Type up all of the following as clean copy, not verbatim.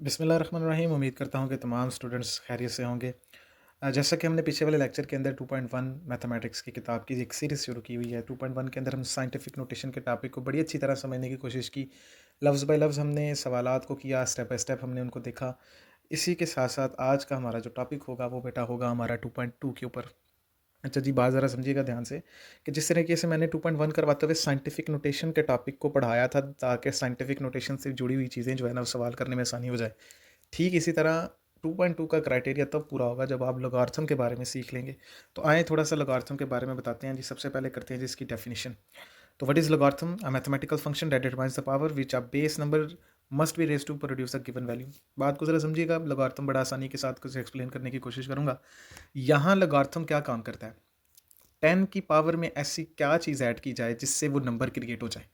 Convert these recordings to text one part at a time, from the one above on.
बिस्मिल्लाहिर्रहमानिर्रहीम। उम्मीद करता हूँ कि तमाम स्टूडेंट्स खैरियत से होंगे। जैसा कि हमने पीछे वाले लेक्चर के अंदर 2.1 मैथमेटिक्स की किताब की एक सीरीज़ शुरू की हुई है। 2.1 के अंदर हम साइंटिफिक नोटेशन के टॉपिक को बड़ी अच्छी तरह समझने की कोशिश की। लफ्ज़ बाय लफ्ज़ हमने सवालात को किया, स्टेप बाय स्टेप हमने उनको देखा। इसी के साथ साथ आज का हमारा जो टॉपिक होगा वो बेटा होगा हमारा 2.2 के ऊपर। अच्छा जी, बात ज़रा समझिएगा ध्यान से कि जिस तरीके से मैंने 2.1 करवाते हुए साइंटिफिक नोटेशन के टॉपिक को पढ़ाया था, ताकि साइंटिफिक नोटेशन से जुड़ी हुई चीज़ें जो है ना वो सवाल करने में आसानी हो जाए। ठीक इसी तरह 2.2 का क्राइटेरिया तब पूरा होगा जब आप लॉगरिथम के बारे में सीख लेंगे। तो आएँ थोड़ा सा लॉगरिथम के बारे में बताते हैं जी। सबसे पहले करते हैं जी इसकी डेफिनिशन। तो what is logarithm? A mathematical function that determines the power which a base number must be raised to produce a given value. बात को ज़रा समझिएगा। लॉगरिथम बड़ा आसानी के साथ कुछ एक्सप्लेन करने की कोशिश करूँगा। यहाँ लॉगरिथम क्या काम करता है? 10 की पावर में ऐसी क्या चीज़ ऐड की जाए जिससे वो नंबर क्रिएट हो जाए।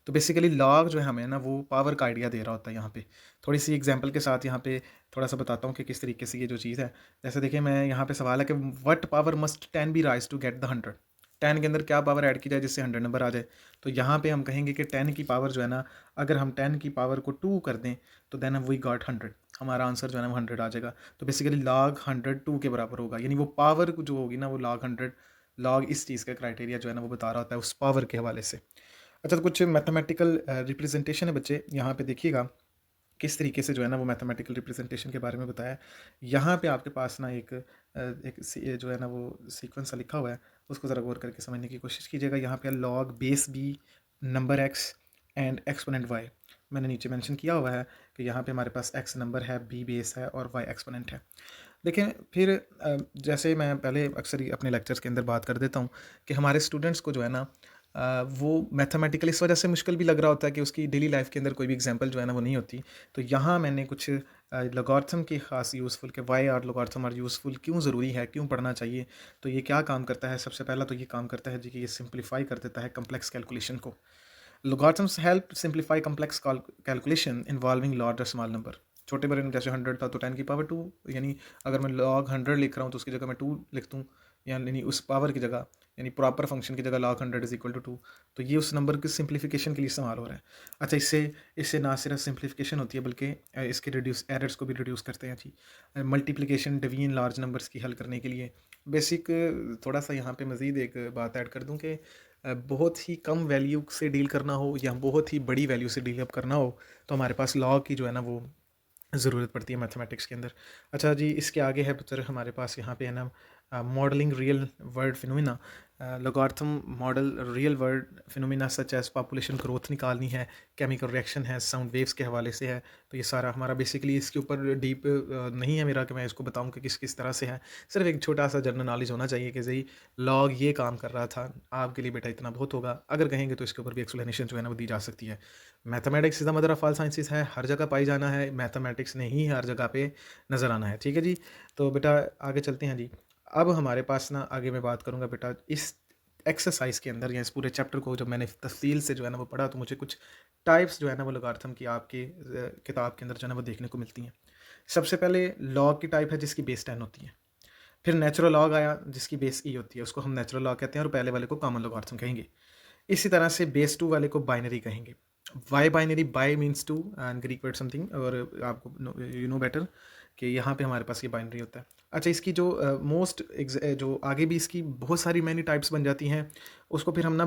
तो बेसिकली लॉग जो है हमें ना वो पावर का आइडिया दे रहा होता है यहाँ पे। थोड़ी सी एग्जांपल के साथ यहाँ पे थोड़ा सा बताता हूँ कि किस तरीके से ये जो चीज़ है। जैसे देखिए, मैं यहाँ पे सवाल है कि what power must 10 be raise to get the 100। 10 के अंदर क्या पावर ऐड की जाए जिससे 100 नंबर आ जाए। तो यहाँ पे हम कहेंगे कि 10 की पावर जो है ना, अगर हम 10 की पावर को 2 कर दें तो देन वी गॉट 100। हमारा आंसर जो है ना वो 100 आ जाएगा। तो बेसिकली लॉग 100 2 के बराबर होगा, यानी वो पावर जो होगी ना वो लॉग 100। लॉग इस चीज़ का क्राइटेरिया जो है ना वो बता रहा होता है उस पावर के हवाले से। अच्छा, तो कुछ मैथमेटिकल रिप्रेजेंटेशन है बच्चे, यहाँ पे देखिएगा किस तरीके से जो है ना वो मैथमेटिकल रिप्रेजेंटेशन के बारे में बताया है। यहाँ पे आपके पास ना जो है ना वो सीक्वेंस सा लिखा हुआ है, उसको ज़रा गौर करके समझने की कोशिश कीजिएगा। यहाँ पे log base b, number x and exponent y. मैंने नीचे मेंशन किया हुआ है कि यहाँ पे हमारे पास एक्स नंबर है, बी बेस है और वाई एक्सपोनेंट है। देखें फिर जैसे मैं पहले अक्सर ही अपने लेक्चर्स के अंदर बात कर देता हूँ कि हमारे स्टूडेंट्स को जो है ना वो मैथमेटिकल इस वजह से मुश्किल भी लग रहा होता है कि उसकी डेली लाइफ के अंदर कोई भी एग्जांपल जो है ना वो नहीं होती। तो यहाँ मैंने कुछ लॉगरिथम की खास यूज़फुल कि why are logarithm are useful, क्यों ज़रूरी है, क्यों पढ़ना चाहिए। तो ये क्या काम करता है? सबसे पहला तो ये काम करता है जी कि ये सिंप्लीफाई कर देता है कम्प्लेक्स कैलकुलेशन को। Logarithms help simplify complex calculation involving large or small number। छोटे बड़े जैसे 100 था तो 10 की पावर 2, यानी अगर मैं log 100 लिख रहा हूँ तो उसकी जगह मैं 2 लिख दूँ, यानी उस पावर की जगह, यानी प्रॉपर फंक्शन की जगह log 100 इज इक्वल टू 2। तो ये उस नंबर की सिंप्लीफिकेशन के लिए इस्तेमाल हो रहा है। अच्छा, इससे इससे ना सिर्फ सिंप्लीफिकेशन होती है बल्कि इसके रिड्यूस एरर्स को भी रिड्यूस करते हैं जी। मल्टीप्लिकेशन डिवीजन लार्ज नंबर्स की हल करने के लिए बेसिक। थोड़ा सा यहाँ पे मज़ीद एक बात ऐड कर दूँ कि बहुत ही कम वैल्यू से डील करना हो या बहुत ही बड़ी वैल्यू से डील अप करना हो तो हमारे पास लॉ की जो है ना वो ज़रूरत पड़ती है मैथमेटिक्स के अंदर। अच्छा जी, इसके आगे है फिर हमारे पास यहाँ पे है ना modelling real world phenomena. Logarithm model real world phenomena such as population growth निकालनी है, केमिकल रिएक्शन है, साउंड वेव्स के हवाले से है। तो ये सारा हमारा बेसिकली इसके ऊपर डीप नहीं है मेरा कि मैं इसको बताऊँ कि किस किस तरह से है। सिर्फ एक छोटा सा जनरल नॉलेज होना चाहिए कि जी लॉग ये काम कर रहा था, आपके लिए बेटा इतना बहुत होगा। अगर कहेंगे तो इसके ऊपर भी एक्सप्लेनेशन जो है ना वो दी जा सकती है। Mathematics is the mother of all sciences है, हर जगह पाई जाना है, मैथमेटिक्स ने ही हर जगह पे नज़र आना है। ठीक है जी। तो बेटा आगे चलते हैं जी। अब हमारे पास ना आगे मैं बात करूँगा बेटा इस एक्सरसाइज के अंदर या इस पूरे चैप्टर को जब मैंने तफसील से जो है ना वो पढ़ा तो मुझे कुछ टाइप्स जो है ना वो लॉगरिथम की आपके किताब के अंदर जो है ना वो देखने को मिलती हैं। सबसे पहले लॉग की टाइप है जिसकी बेस 10 होती है। फिर नेचुरल लॉग आया जिसकी बेस ई होती है, उसको हम नेचुरल लॉग कहते हैं और पहले वाले को कॉमन लॉगरिथम कहेंगे। इसी तरह से बेस 2 वाले को बाइनरी कहेंगे। Why binary, bi means two and Greek word something, और आपको यू नो बेटर कि यहाँ पे हमारे पास ये बाइनरी होता है। अच्छा, इसकी जो जो आगे भी इसकी बहुत सारी मैनी टाइप्स बन जाती हैं, उसको फिर हम ना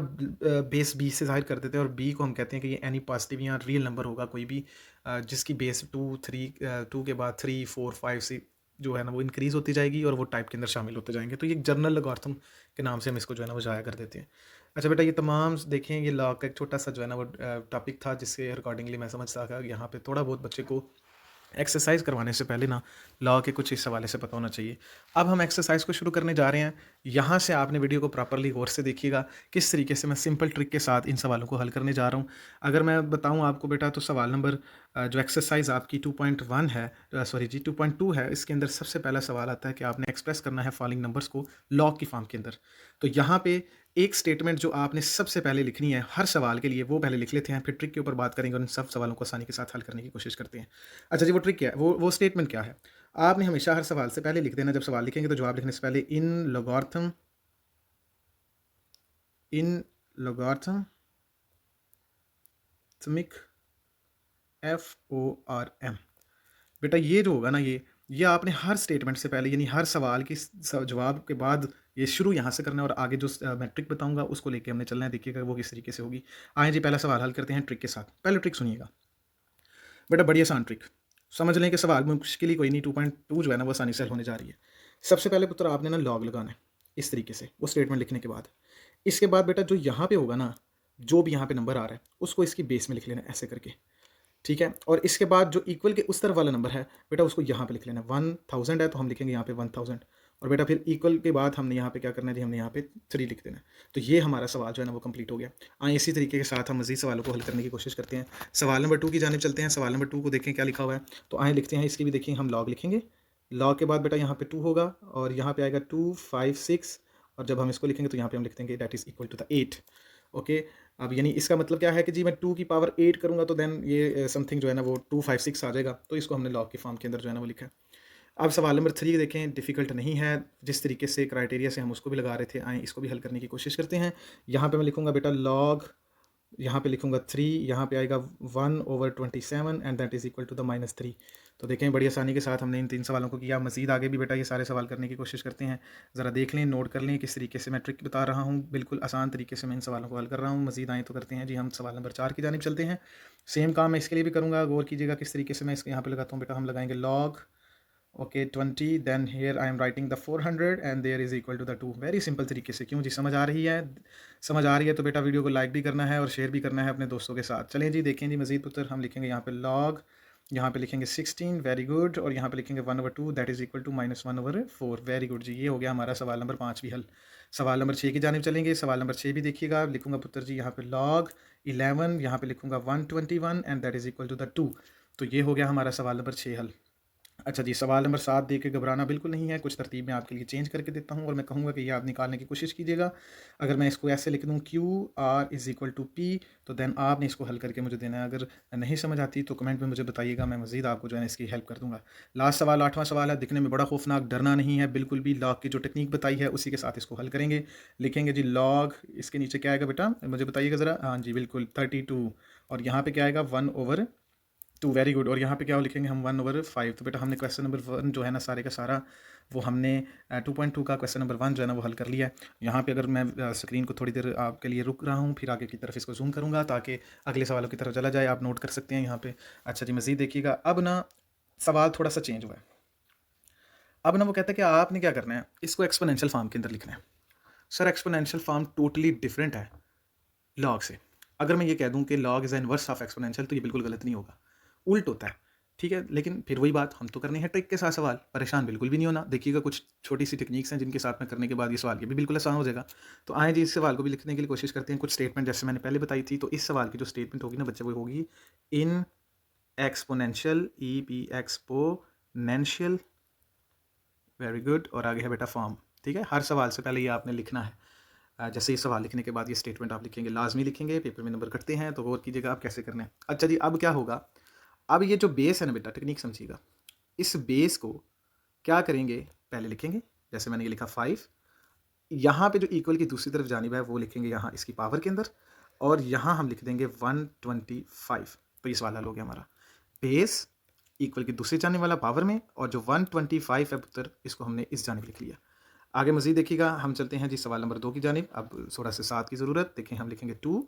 बेस बी से ज़ाहिर कर देते हैं और बी को हम कहते हैं कि ये एनी पॉजिटिव या रियल नंबर होगा कोई भी जिसकी बेस 2 के बाद 3 4 5 से जो है ना वो इंक्रीज़ होती जाएगी और वो टाइप के अंदर शामिल होते जाएंगे। तो ये जर्नल लॉगरिथम के नाम से हम इसको जो है ना वो जाया कर देते हैं। अच्छा बेटा, ये तमाम देखें, ये लॉ का एक छोटा सा जो है ना वो टॉपिक था जिसके अकॉर्डिंगली मैं समझता था कि यहाँ पे थोड़ा बहुत बच्चे को एक्सरसाइज करवाने से पहले ना लॉ के कुछ इस हवाले से पता होना चाहिए। अब हम एक्सरसाइज को शुरू करने जा रहे हैं। यहाँ से आपने वीडियो को प्रॉपरली गौर से देखिएगा किस तरीके से मैं सिंपल ट्रिक के साथ इन सवालों को हल करने जा रहा हूँ। अगर मैं बताऊँ आपको बेटा तो सवाल नंबर जो एक्सरसाइज आपकी 2.1 है, सॉरी जी 2.2 है, इसके अंदर सबसे पहला सवाल आता है कि आपने एक्सप्रेस करना है फॉलोइंग नंबर्स को लॉग की फॉर्म के अंदर। तो यहाँ पे एक स्टेटमेंट जो आपने सबसे पहले लिखनी है हर सवाल के लिए वो पहले लिख लेते हैं, फिर ट्रिक के ऊपर बात करेंगे और इन सब सवालों को आसानी के साथ हल करने की कोशिश करते हैं। अच्छा जी, वो ट्रिक क्या है, वो स्टेटमेंट क्या है? आपने हमेशा हर सवाल से पहले लिख देना, जब सवाल लिखेंगे तो जवाब लिखने से पहले इन लॉगरिथमिक FORM। बेटा ये जो होगा ना ये आपने हर स्टेटमेंट से पहले यानी हर सवाल की जवाब के बाद ये शुरू यहाँ से करना है और आगे जो मैट्रिक बताऊंगा उसको लेके हमने चलना है। देखिएगा वो किस तरीके से होगी। आए जी पहला सवाल हल करते हैं ट्रिक के साथ। पहले ट्रिक सुनिएगा बेटा, बड़ी आसान ट्रिक। समझ लें कि सवाल में मुश्किल ही कोई नहीं, 2.2 जो है ना वो आसानी से हल होने जा रही है। सबसे पहले पुत्र आपने ना लॉग लगाना है इस तरीके से वो स्टेटमेंट लिखने के बाद। इसके बाद बेटा जो यहाँ पे होगा ना, जो भी यहाँ पे नंबर आ रहा है उसको इसकी बेस में लिख लेना है ऐसे करके, ठीक है। और इसके बाद जो इक्वल के उस तरफ वाला नंबर है बेटा उसको यहाँ पे लिख लेना है। 1000 है तो हम लिखेंगे यहाँ पे 1000। और बेटा फिर इक्वल के बाद हमने यहाँ पे क्या करना है जी, हमने यहाँ पे 3 लिख देना है। तो ये हमारा सवाल जो है ना वो कंप्लीट हो गया। आइए इसी तरीके के साथ हम मज़ीद सवालों को हल करने की कोशिश करते हैं। सवाल नंबर 2 की जानिब चलते हैं। सवाल नंबर 2 को देखें क्या लिखा हुआ है। तो आए लिखते हैं इसकी भी। देखिए हम लॉग लिखेंगे, लॉग के बाद बेटा यहाँ पे 2 होगा और यहाँ पे आएगा 256। और जब हम इसको लिखेंगे तो यहाँ पे हम लिख देंगे that is equal to the 8। Okay. अब यानी इसका मतलब क्या है कि जी मैं 2 की पावर 8 करूँगा तो देन ये समथिंग जो है ना वो 256 आ जाएगा। तो इसको हमने लॉग के फॉर्म के अंदर जो है ना वो लिखा है। अब सवाल नंबर 3 देखें, डिफ़िकल्ट नहीं है। जिस तरीके से क्राइटेरिया से हम उसको भी लगा रहे थे, आएँ इसको भी हल करने की कोशिश करते हैं। यहाँ पे मैं लिखूँगा बेटा लॉग, यहाँ पे लिखूँगा 3, यहाँ पे आएगा 1/27 and that is equal to the -3। तो देखें बड़ी आसानी के साथ हमने इन 3 सवालों को किया। मज़ीद आगे भी बेटा ये सारे सवाल करने की कोशिश करते हैं। ज़रा देख लें, नोट कर लें किस तरीके से मैं ट्रिक बता रहा हूँ। बिल्कुल आसान तरीके से मैं इन सवालों को हल कर रहा हूँ। मज़ीद आएँ तो करते हैं जी, हम सवाल नंबर 4 की जानिब चलते हैं। सेम काम मैं इसके लिए भी करूँगा। गौर कीजिएगा किस तरीके से मैं इसके यहाँ पे लगाता हूँ। बेटा हम लगाएंगे log, okay 20, then here I am writing the 400 and there is equal to the 2। Very simple तरीके से। क्यों जी, समझ आ रही है? समझ आ रही है तो बेटा वीडियो को लाइक भी करना है और शेयर भी करना है अपने दोस्तों के साथ। चलें जी देखें जी मज़ीद पुत्र, हम लिखेंगे यहाँ पे लॉग, यहाँ पे लिखेंगे 16, वेरी गुड। और यहाँ पे लिखेंगे 1/2 that is equal to -1/4। Very good जी, ये हो गया हमारा सवाल नंबर 5 भी हल। सवाल नंबर 6 की जानिब चलेंगे। सवाल नंबर 6 भी देखिएगा। लिखूंगा पुत्र जी यहाँ पे लॉग 11, यहाँ पे लिखूंगा 121 and that is equal to the 2। तो ये हो गया हमारा सवाल नंबर 6 हल। अच्छा जी, सवाल नंबर 7 देख के घबराना बिल्कुल नहीं है। कुछ तरतीब मैं आपके लिए चेंज करके देता हूँ और मैं कहूँगा कि ये आप निकालने की कोशिश कीजिएगा। अगर मैं इसको ऐसे लिख दूँ QR is equal to P, तो देन आपने इसको हल करके मुझे देना है। अगर नहीं समझ आती तो कमेंट में मुझे बताइएगा, मैं मज़ीद आपको जो है ना इसकी हेल्प कर दूँगा। लास्ट सवाल 8वां सवाल है। दिखने में बड़ा खौफनाक, डरना नहीं है बिल्कुल भी। लॉग की जो टेक्निक बताई है उसी के साथ इसको हल करेंगे। लिखेंगे जी लॉग, इसके नीचे क्या आएगा बेटा मुझे बताइएगा ज़रा। हाँ जी बिल्कुल 32। और यहाँ पे क्या आएगा 1/2। Very good. और यहाँ पे क्या लिखेंगे हम 1/5। तो बेटा हमने क्वेश्चन नंबर 1 जो है ना सारे का सारा वो हमने 2.2 का क्वेश्चन नंबर 1 जो है ना वो हल कर लिया है। यहाँ पे अगर मैं स्क्रीन को थोड़ी देर आपके लिए रुक रहा हूँ, फिर आगे की तरफ इसको जूम करूँगा ताकि अगले सवालों की तरफ चला जाए। आप नोट कर सकते हैं यहाँ पे। अच्छा जी मज़ीद देखिएगा। अब ना सवाल थोड़ा सा चेंज हुआ है। अब ना वो कहता है कि आपने क्या करना है, इसको एक्सपोनेंशियल फॉर्म के अंदर लिखना है। Sir exponential form totally different है लॉग से। अगर मैं ये कह दूं कि log is inverse of exponential तो ये बिल्कुल गलत नहीं होगा, उल्ट होता है। ठीक है, लेकिन फिर वही बात, हम तो करने हैं ट्रिक के साथ सवाल। परेशान बिल्कुल भी नहीं होना। देखिएगा कुछ छोटी सी टेक्निक्स हैं जिनके साथ में करने के बाद ये सवाल ये भी बिल्कुल आसान हो जाएगा। तो आए जी इस सवाल को भी लिखने के लिए कोशिश करते हैं। कुछ स्टेटमेंट जैसे मैंने पहले बताई थी। तो इस सवाल की जो स्टेटमेंट होगी ना बच्चे वो होगी in exponential, exponential, very good. और आगे है बेटा फॉर्म। ठीक है, हर सवाल से पहले ये आपने लिखना है। जैसे ये सवाल लिखने के बाद ये स्टेटमेंट आप लिखेंगे, लाजमी लिखेंगे। पेपर में नंबर कटते हैं तो गौर कीजिएगा आप कैसे करना है। अच्छा जी, अब क्या होगा, अब ये जो बेस है ना बेटा, टेक्निक समझिएगा। इस बेस को क्या करेंगे, पहले लिखेंगे जैसे मैंने ये लिखा 5। यहाँ पे जो इक्वल की दूसरी तरफ जानिब है वो लिखेंगे यहाँ इसकी पावर के अंदर, और यहाँ हम लिख देंगे 125। तो ये सवाल हल हो गया हमारा। बेस इक्वल की दूसरी जानिब वाला पावर में, और जो 125 है पुत्र इसको हमने इस जानिब लिख लिया। आगे मज़ीद देखिएगा। हम चलते हैं जी सवाल नंबर 2 की जानिब। अब थोड़ा सा 7 की ज़रूरत। देखें हम लिखेंगे 2,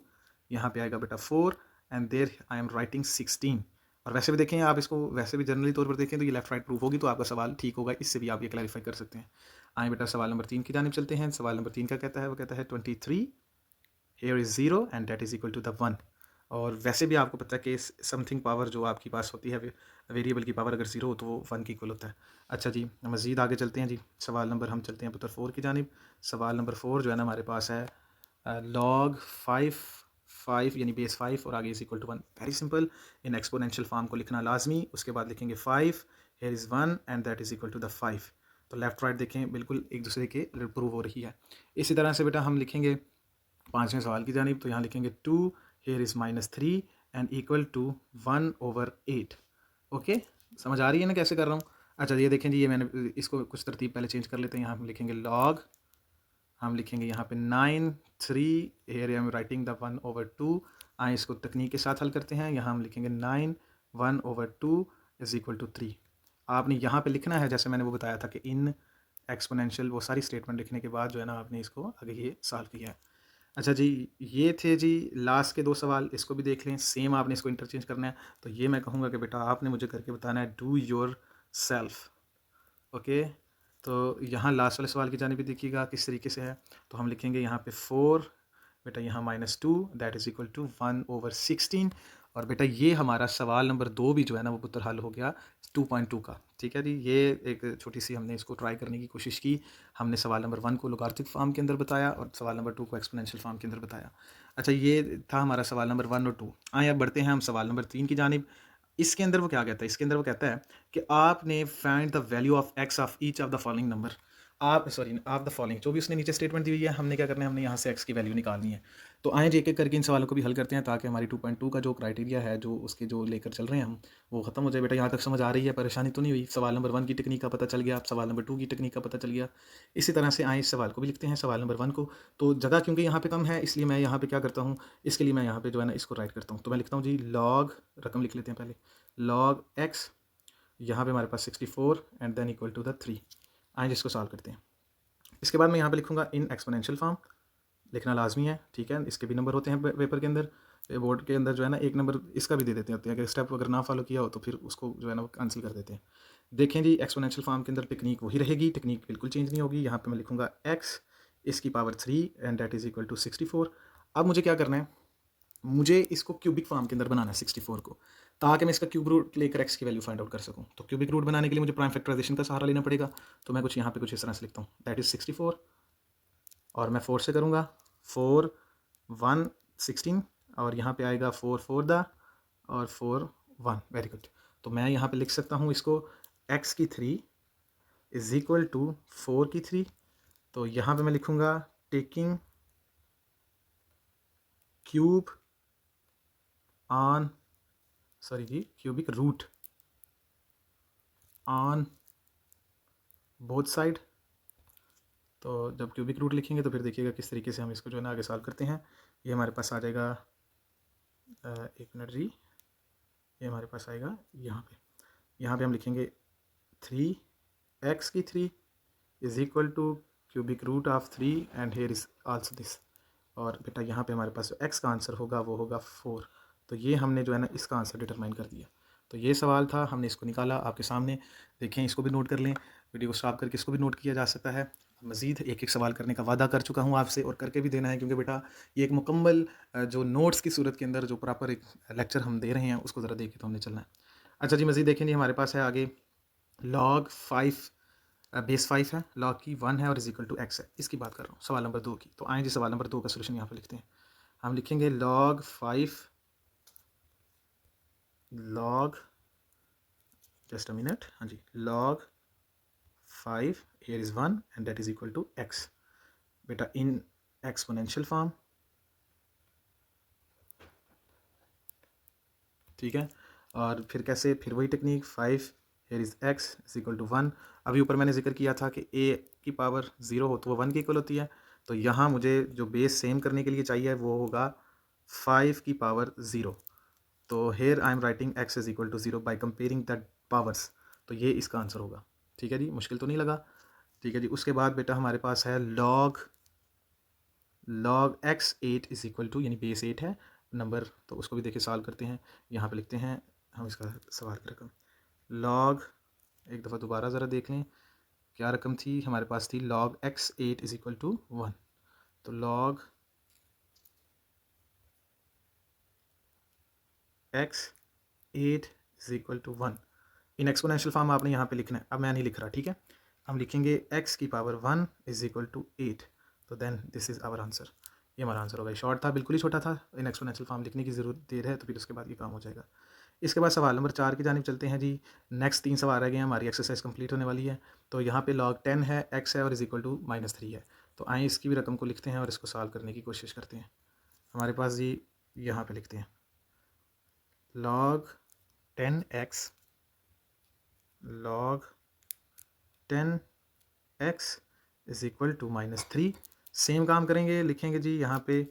यहाँ पे आएगा बेटा 4 and there I am writing 16। और वैसे भी देखें आप इसको वैसे भी जनरली तौर पर देखें तो ये लेफ्ट राइट प्रूफ होगी तो आपका सवाल ठीक होगा। इससे भी आप ये क्लैरिफाई कर सकते हैं। आए बेटा सवाल नंबर 3 की जानिब चलते हैं। सवाल नंबर 3 क्या कहता है, वो कहता है 23 here is 0 and that is equal to the 1। और वैसे भी आपको पता है कि समथिंग पावर जो आपकी पास होती है, वेरिएबल की पावर अगर 0 हो तो वो 1 की इक्वल होता है। अच्छा जी, मज़ीद आगे चलते हैं जी। सवाल नंबर हम चलते हैं पुत्र 4 की जानिब। सवाल नंबर 4 जो है ना हमारे पास है लॉग 5 यानी बेस 5 और आगे is equal to 1। Very simple. इन एक्सपोनेंशियल फॉर्म को लिखना लाजमी। उसके बाद लिखेंगे 5 here is 1 and that is equal to the 5। तो लेफ्ट राइट देखें बिल्कुल एक दूसरे के प्रूव हो रही है। इसी तरह से बेटा हम लिखेंगे 5वें सवाल की जानिब। तो यहाँ लिखेंगे 2 here is -3 and equal to 1/8। Okay, समझ आ रही है ना कैसे कर रहा हूँ। अच्छा ये देखें जी, ये मैंने इसको कुछ तरतीब पहले चेंज कर लेते हैं। यहाँ हम लिखेंगे लॉग, हम लिखेंगे यहाँ पे 9 3 hair I am writing the 1/2। आए इसको तकनीक के साथ हल करते हैं। यहाँ हम लिखेंगे 9 1/2 इज इक्वल टू 3। आपने यहाँ पे लिखना है, जैसे मैंने वो बताया था कि इन एक्सपोनेंशियल वो सारी स्टेटमेंट लिखने के बाद जो है ना आपने इसको आगे ये सॉल्व किया है। अच्छा जी, ये थे जी लास्ट के 2 सवाल, इसको भी देख लें। सेम आपने इसको इंटरचेंज करना है। तो ये मैं कहूँगा कि बेटा आपने मुझे करके बताना है डू योर सेल्फ। ओके, तो यहाँ लास्ट वाले सवाल की जानिब भी देखिएगा किस तरीके से है। तो हम लिखेंगे यहाँ पे 4, बेटा यहाँ -2 दैट इज़ इक्वल टू 1/16। और बेटा ये हमारा सवाल नंबर 2 भी जो है ना वो पुत्र हल हो गया 2.2 का। ठीक है जी, ये एक छोटी सी हमने इसको ट्राई करने की कोशिश की। हमने सवाल नंबर 1 को लोगारिथमिक फॉर्म के अंदर बताया और सवाल नंबर 2 को एक्सपोनेंशियल फॉर्म के अंदर बताया। अच्छा, ये था हमारा सवाल नंबर 1 और 2। आइए अब बढ़ते हैं हम सवाल नंबर 3 की जानिब। इसके अंदर वो क्या कहता है? इसके अंदर वो कहता है कि आपने find the value of x of each of the following number. आप सॉरी ऑफ द फॉलोइंग, जो भी उसने नीचे स्टेटमेंट दी हुई है, हमने क्या करना है, हमने यहाँ से एक्स की वैल्यू निकालनी है। तो आए जी एक एक करके इन सवालों को भी हल करते हैं ताकि हमारी 2.2 का जो क्राइटेरिया है, जो उसके जो लेकर चल रहे हैं हम, वो खत्म हो जाए। बेटा यहाँ तक समझ आ रही है? परेशानी तो नहीं हुई? सवाल नंबर 1 की टेक्निक का पता चल गया, सवाल नंबर 2 की टेक्निक का पता चल गया। इसी तरह से आए इस सवाल को भी लिखते हैं, सवाल नंबर 1 को। तो जगह क्योंकि यहाँ पे कम है, इसलिए मैं यहाँ पे क्या करता हूँ, इसके लिए मैं यहाँ पे जो है ना इसको राइट करता हूँ। तो मैं लिखता हूँ जी लॉग, रकम लिख लेते हैं पहले, लॉग एक्स, यहाँ पे हमारे पास 64 and then equal to the 3। आए जिसको सॉल्व करते हैं। इसके बाद मैं यहाँ पे लिखूँगा इन एक्सपोनेंशियल फॉर्म, लिखना लाजमी है। ठीक है, इसके भी नंबर होते हैं पेपर के अंदर, बोर्ड के अंदर जो है ना एक नंबर इसका भी दे देते हैं। अगर स्टेप अगर ना फॉलो किया हो तो फिर उसको जो है ना वो कैंसिल कर देते हैं। देखें जी, एक्सपोनेंशियल फॉर्म के अंदर टेक्निक वही रहेगी, टेक्निक बिल्कुल चेंज नहीं होगी। यहाँ पे मैं लिखूँगा एक्स इसकी power 3 and that is equal to 64। अब मुझे क्या करना है, मुझे इसको क्यूबिक फॉर्म के अंदर बनाना है 64 को, ताकि मैं इसका क्यूब रूट लेकर एक्स की वैल्यू फाइंड आउट कर सकूं। तो क्यूबिक रूट बनाने के लिए मुझे प्राइम फैक्टराइजेशन का सहारा लेना पड़ेगा। तो मैं कुछ यहाँ पे कुछ इस तरह से लिखता हूँ, दैट इज़ 64 और मैं 4 से करूँगा, 4 1 16 और यहाँ पे आएगा 4 4 द और 4 1। Very good. तो मैं यहाँ पे लिख सकता हूँ इसको x की 3 इज इक्वल टू 4 की 3। तो यहाँ पे मैं लिखूँगा टेकिंग क्यूब ऑन सॉरी जी cubic root on both side. तो जब क्यूबिक रूट लिखेंगे तो फिर देखिएगा किस तरीके से हम इसको जो है ना आगे सॉल्व करते हैं। ये हमारे पास आ जाएगा, एक मिनट जी, ये हमारे पास आएगा यहाँ पे हम लिखेंगे 3x की 3 is equal to cubic root of 3 and here is also this. और बेटा यहाँ पे हमारे पास जो x का आंसर होगा वो होगा 4। तो ये हमने जो है ना इसका आंसर डिटरमाइन कर दिया। तो ये सवाल था, हमने इसको निकाला आपके सामने। देखें, इसको भी नोट कर लें, वीडियो को स्टॉप करके इसको भी नोट किया जा सकता है। मज़ीद एक एक सवाल करने का वादा कर चुका हूँ आपसे और करके भी देना है, क्योंकि बेटा ये एक मुकम्मल जो नोट्स की सूरत के अंदर जो प्रॉपर एक लेक्चर हम दे रहे हैं उसको ज़रा देख के तो हमने चलना है। अच्छा जी, मज़ीद देखें जी, हमारे पास है आगे लॉग 5 बेस 5 है, लॉग की 1 है और इज इक्वल टू एक्स है। इसकी बात कर रहा हूँ, सवाल नंबर 2 की। तो आए जी सवाल नंबर 2 का सोल्यूशन यहाँ पे लिखते हैं। हम लिखेंगे log 5 log just a minute, हाँ जी, log 5 here is 1 and that is equal to x। बेटा इन एक्सपोनेंशियल फॉर्म, ठीक है। और फिर कैसे, फिर वही technique 5 here is x is equal to 1। अभी ऊपर मैंने जिक्र किया था कि a की पावर 0 हो तो वो 1 की इक्वल होती है। तो यहाँ मुझे जो बेस सेम करने के लिए चाहिए वो होगा 5 की पावर 0। तो here I am writing x is equal to 0 by comparing the powers. तो ये इसका आंसर होगा। ठीक है जी, मुश्किल तो नहीं लगा? ठीक है जी। उसके बाद बेटा हमारे पास है log x 8 is equal to, यानी बेस 8 है नंबर, तो उसको भी देखिए सॉल्व करते हैं। यहाँ पे लिखते हैं हम इसका सवाल की रकम, लॉग, एक दफ़ा दोबारा ज़रा देख लें क्या रकम थी हमारे पास, थी log x 8 is equal to 1। तो log x 8 is equal to 1। In exponential form आपने यहाँ पे लिखना है, अब मैं नहीं लिख रहा, ठीक है। हम लिखेंगे x की पावर 1 इज इक्वल टू 8। तो then this is our answer. ये हमारा आंसर होगा। शॉर्ट था, बिल्कुल ही छोटा था, इन एक्सपोनेंशियल फॉर्म लिखने की ज़रूरत देर है तो फिर उसके बाद ये काम हो जाएगा। इसके बाद सवाल नंबर 4 की जानिब चलते हैं जी। नेक्स्ट 3 सवाल रह गए हैं, हमारी एक्सरसाइज कंप्लीट होने वाली है। तो यहाँ पे लॉग 10 है, x है और इज इक्वल टू -3 है। तो आइए इसकी भी रकम को लिखते हैं और इसको सॉल्व करने की कोशिश करते हैं। हमारे पास जी यहाँ पे लिखते हैं log 10x log 10x is equal to -3। Same काम करेंगे, लिखेंगे जी यहाँ पे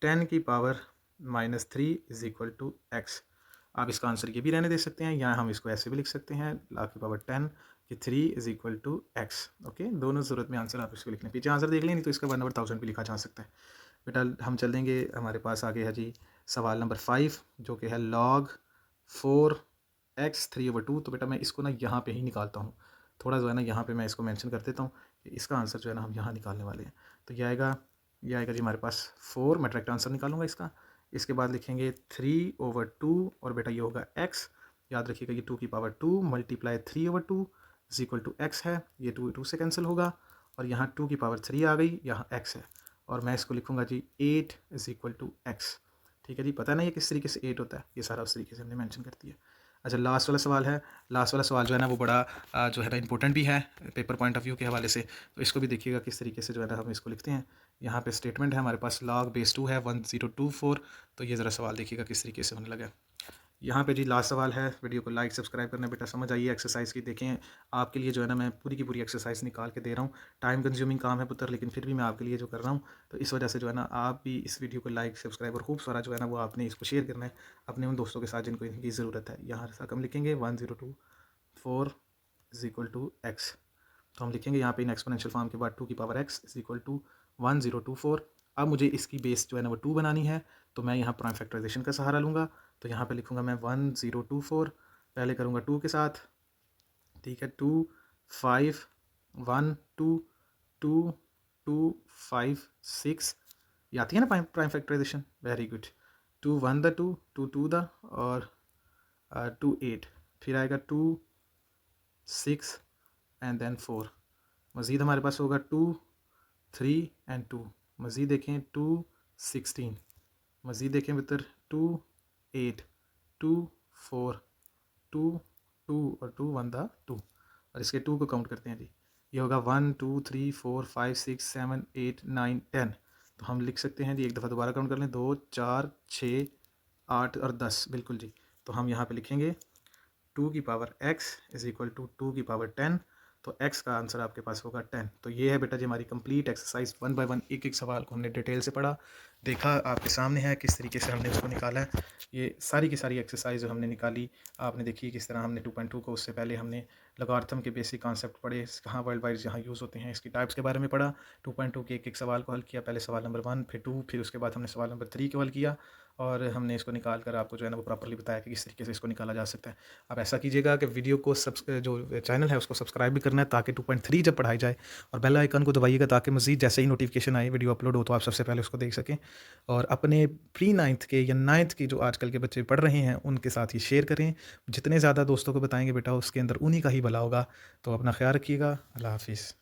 10 की power -3 is equal to x। आप इसका आंसर ये भी रहने दे सकते हैं, या हम इसको ऐसे भी लिख सकते हैं log की पावर 10 कि 3 is equal to x. Okay, दोनों ज़रूरत में आंसर आप इसको लिख लें। पीछे आंसर देख लें, नहीं तो इसका 1/1000 भी लिखा जा सकता है। बेटा हम चल देंगे, हमारे पास आगे है जी सवाल नंबर 5 जो कि है log 4x 3/2। तो बेटा मैं इसको ना यहाँ पे ही निकालता हूँ, थोड़ा जो है ना यहाँ पे मैं इसको मेंशन कर देता हूँ कि इसका आंसर जो है ना हम यहाँ निकालने वाले हैं। तो ये आएगा जी हमारे पास 4, मैं डायरेक्ट आंसर निकालूंगा इसका। इसके बाद लिखेंगे 3/2 और बेटा ये होगा x। याद रखिएगा ये 2 की power 2 multiply 3/2 is equal to x है। ये 2 2 से कैंसिल होगा और यहाँ 2 की पावर 3 आ गई, यहाँ x है और मैं इसको लिखूंगा जी 8 इज इक्वल टू x। ठीक है जी, पता नहीं है किस तरीके से 8 होता है, ये सारा उस तरीके से हमने मेंशन कर दिया। अच्छा, लास्ट वाला सवाल है। लास्ट वाला सवाल जो है ना वो बड़ा जो है ना इंपॉर्टेंट भी है पेपर पॉइंट ऑफ व्यू के हवाले से। तो इसको भी देखिएगा किस तरीके से जो है ना हम इसको लिखते हैं। यहाँ पे स्टेटमेंट है हमारे पास log बेस 2 है 1024। तो ये ज़रा सवाल देखिएगा किस तरीके से होने लगा। यहाँ पे जी लास्ट सवाल है। वीडियो को लाइक सब्सक्राइब करना बेटा, समझ आइए एक्सरसाइज की। देखें आपके लिए जो है ना मैं पूरी की पूरी एक्सरसाइज निकाल के दे रहा हूँ। टाइम कंज्यूमिंग काम है पुत्र, लेकिन फिर भी मैं आपके लिए जो कर रहा हूँ, तो इस वजह से जो है ना आप भी इस वीडियो को लाइक सब्सक्राइब और खूब सारा जो है ना वो आपने इसको शेयर करना है अपने उन दोस्तों के साथ जिनको इनकी ज़रूरत है। यहाँ रकम लिखेंगे 1024 इज इक्वल टू एक्स। तो हम लिखेंगे यहाँ पे इन एक्सपोनेंशियल फॉर्म के बाद 2 की power x is equal to 1024। अब मुझे इसकी बेस जो है ना वो 2 बनानी है, तो मैं यहाँ प्राइम फैक्टराइजेशन का सहारा लूँगा। तो यहाँ पे लिखूँगा मैं 1024, पहले करूँगा 2 के साथ, ठीक है, 2 5 1 2 2 2 5 6। ये आती है ना प्राइम फैक्टराइजेशन, वेरी गुड। 2 1 द 2 2 2 द और 2 8, फिर आएगा 2 6 एंड देन 4। मज़ीद हमारे पास होगा 2 3 एंड 2। मज़ीद देखें 2 16। मज़ीद देखें मित्र 2 8 2 4 2 2 और 2 1 द 2। और इसके 2 को काउंट करते हैं जी, ये होगा 1 2 3 4 5 6 7 8 9 10। तो हम लिख सकते हैं जी, एक दफ़ा दोबारा काउंट कर लें, 2 4 6 8 और 10, बिल्कुल जी। तो हम यहाँ पे लिखेंगे 2 की power x is equal to 2 की पावर 10। तो x का आंसर आपके पास होगा 10। तो ये है बेटा जी हमारी कंप्लीट एक्सरसाइज। 1 बाय 1 एक एक सवाल को हमने डिटेल से पढ़ा, देखा, आपके सामने है किस तरीके से हमने उसको निकाला है। ये सारी की सारी एक्सरसाइज जो हमने निकाली आपने देखी किस तरह हमने 2.2 को, उससे पहले हमने लॉगरिथम के बेसिक कॉन्सेप्ट पढ़े, कहाँ वर्ल्ड वाइड जहाँ यूज़ होते हैं, इसकी टाइप्स के बारे में पढ़ा। 2.2 के एक एक सवाल को हल किया, पहले सवाल नंबर 1 फिर 2, फिर उसके बाद हमने सवाल नंबर 3 को हल किया और हमने इसको निकाल कर आपको जो है ना वो प्रॉपर्ली बताया कि किस तरीके से इसको निकाला जा सकता है। आप ऐसा कीजिएगा कि वीडियो को जो चैनल है उसको सब्सक्राइब भी करना है ताकि 2.3 जब पढ़ाई जाए, और बेल आइकन को दबाइएगा ताकि मज़ीद जैसे ही नोटिफिकेशन आए वीडियो अपलोड हो तो आप सबसे पहले उसको देख सकें। और अपने प्री 9th के या 9th की जो आजकल के बच्चे पढ़ रहे हैं उनके साथ ये शेयर करें। जितने ज़्यादा दोस्तों को बताएंगे बेटा उसके अंदर उन्हीं का ही भला होगा। तो अपना ख्याल रखिएगा। अल्लाह हाफिज़।